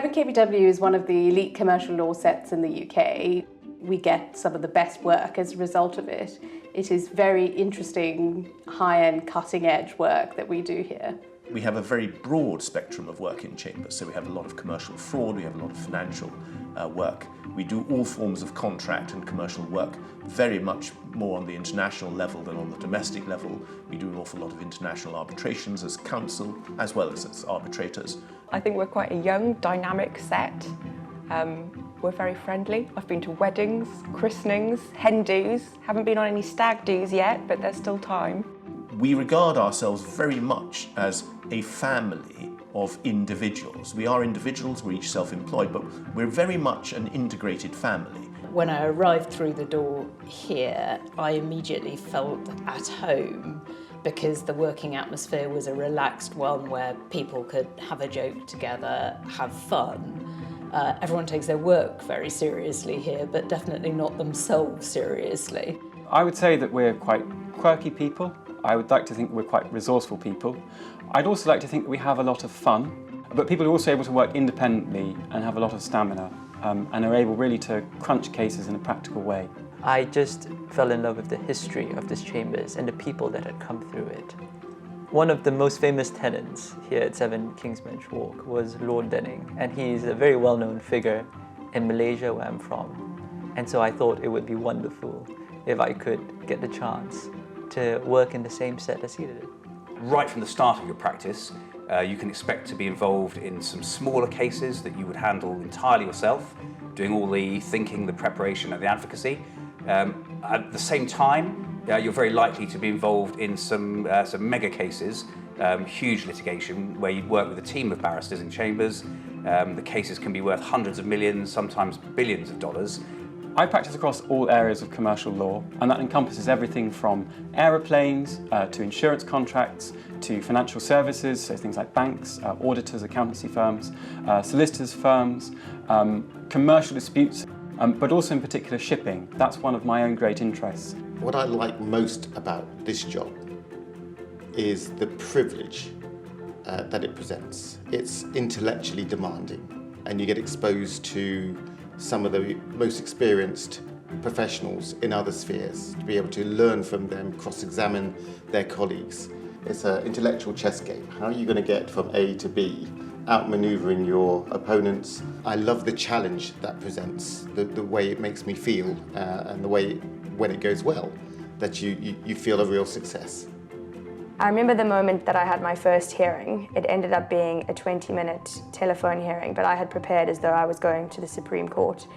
WakeWood is one of the elite commercial law sets in the UK. We get some of the best work as a result of it. It is very interesting, high-end, cutting-edge work that we do here. We have a very broad spectrum of work in Chambers, so we have a lot of commercial fraud, we have a lot of financial work. We do all forms of contract and commercial work, very much more on the international level than on the domestic level. We do an awful lot of international arbitrations as counsel, as well as arbitrators. I think we're quite a young, dynamic set. We're very friendly. I've been to weddings, christenings, hen do's. Haven't been on any stag do's yet, but there's still time. We regard ourselves very much as a family of individuals. We are individuals, we're each self-employed, but we're very much an integrated family. When I arrived through the door here, I immediately felt at home because the working atmosphere was a relaxed one where people could have a joke together, have fun. Everyone takes their work very seriously here, but definitely not themselves seriously. I would say that we're quite quirky people. I would like to think we're quite resourceful people. I'd also like to think that we have a lot of fun, but people are also able to work independently and have a lot of stamina and are able really to crunch cases in a practical way. I just fell in love with the history of this Chambers and the people that had come through it. One of the most famous tenants here at 7 Kingsbench Walk was Lord Denning, and he's a very well-known figure in Malaysia, where I'm from. And so I thought it would be wonderful if I could get the chance to work in the same set as he did. Right from the start of your practice, you can expect to be involved in some smaller cases that you would handle entirely yourself, doing all the thinking, the preparation and the advocacy. At the same time, you're very likely to be involved in some mega cases, huge litigation, where you'd work with a team of barristers in Chambers. The cases can be worth hundreds of millions, sometimes billions of dollars. I practice across all areas of commercial law, and that encompasses everything from aeroplanes to insurance contracts to financial services, so things like banks, auditors, accountancy firms, solicitors firms, commercial disputes, but also in particular shipping. That's one of my own great interests. What I like most about this job is the privilege that it presents. It's intellectually demanding, and you get exposed to some of the most experienced professionals in other spheres, to be able to learn from them, cross-examine their colleagues. It's an intellectual chess game. How are you going to get from A to B, outmanoeuvring your opponents? I love the challenge that presents, the way it makes me feel, and the way, when it goes well, that you feel a real success. I remember the moment that I had my first hearing. It ended up being a 20-minute telephone hearing, but I had prepared as though I was going to the Supreme Court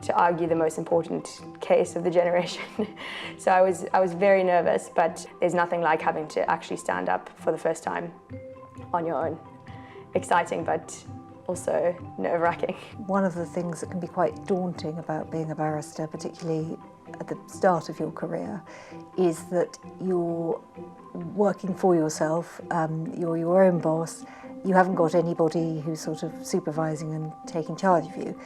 to argue the most important case of the generation. So I was very nervous, but there's nothing like having to actually stand up for the first time on your own. Exciting, but also nerve-wracking. One of the things that can be quite daunting about being a barrister, particularly at the start of your career, is that you're working for yourself, you're your own boss, you haven't got anybody who's sort of supervising and taking charge of you.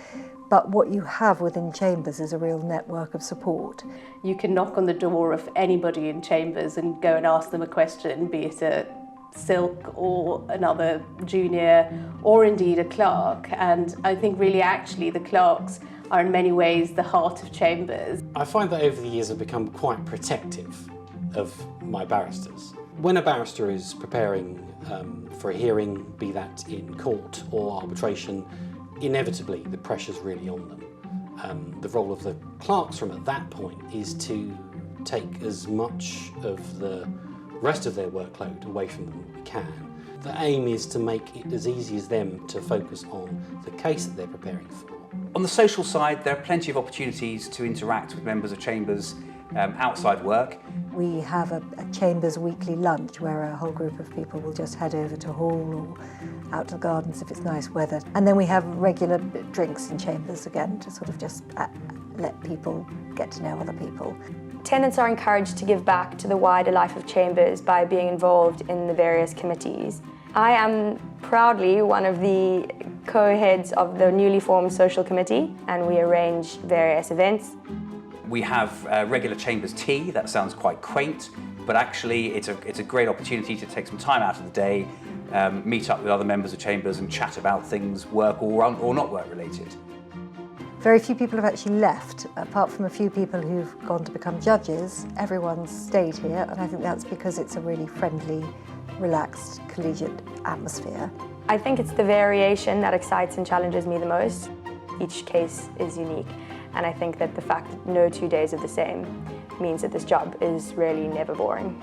But what you have within Chambers is a real network of support. You can knock on the door of anybody in Chambers and go and ask them a question, be it a silk or another junior or indeed a clerk, and I think really actually the clerks are in many ways the heart of Chambers. I find that over the years I've become quite protective of my barristers. When a barrister is preparing for a hearing, be that in court or arbitration, inevitably the pressure's really on them. The role of the clerks from at that point is to take as much of the rest of their workload away from them as we can. The aim is to make it as easy as them to focus on the case that they're preparing for. On the social side, there are plenty of opportunities to interact with members of Chambers outside work. We have a Chambers weekly lunch where a whole group of people will just head over to Hall or out to the gardens if it's nice weather. And then we have regular drinks in Chambers again to sort of just let people get to know other people. Tenants are encouraged to give back to the wider life of Chambers by being involved in the various committees. I am proudly one of the co-heads of the newly formed social committee, and we arrange various events. We have regular Chambers tea. That sounds quite quaint, but actually it's a great opportunity to take some time out of the day meet up with other members of chambers and chat about things work or not work related. Very few people have actually left, apart from a few people who've gone to become judges. Everyone's stayed here, and I think that's because it's a really friendly, relaxed, collegiate atmosphere. I think it's the variation that excites and challenges me the most. Each case is unique, and I think that the fact that no 2 days are the same means that this job is really never boring.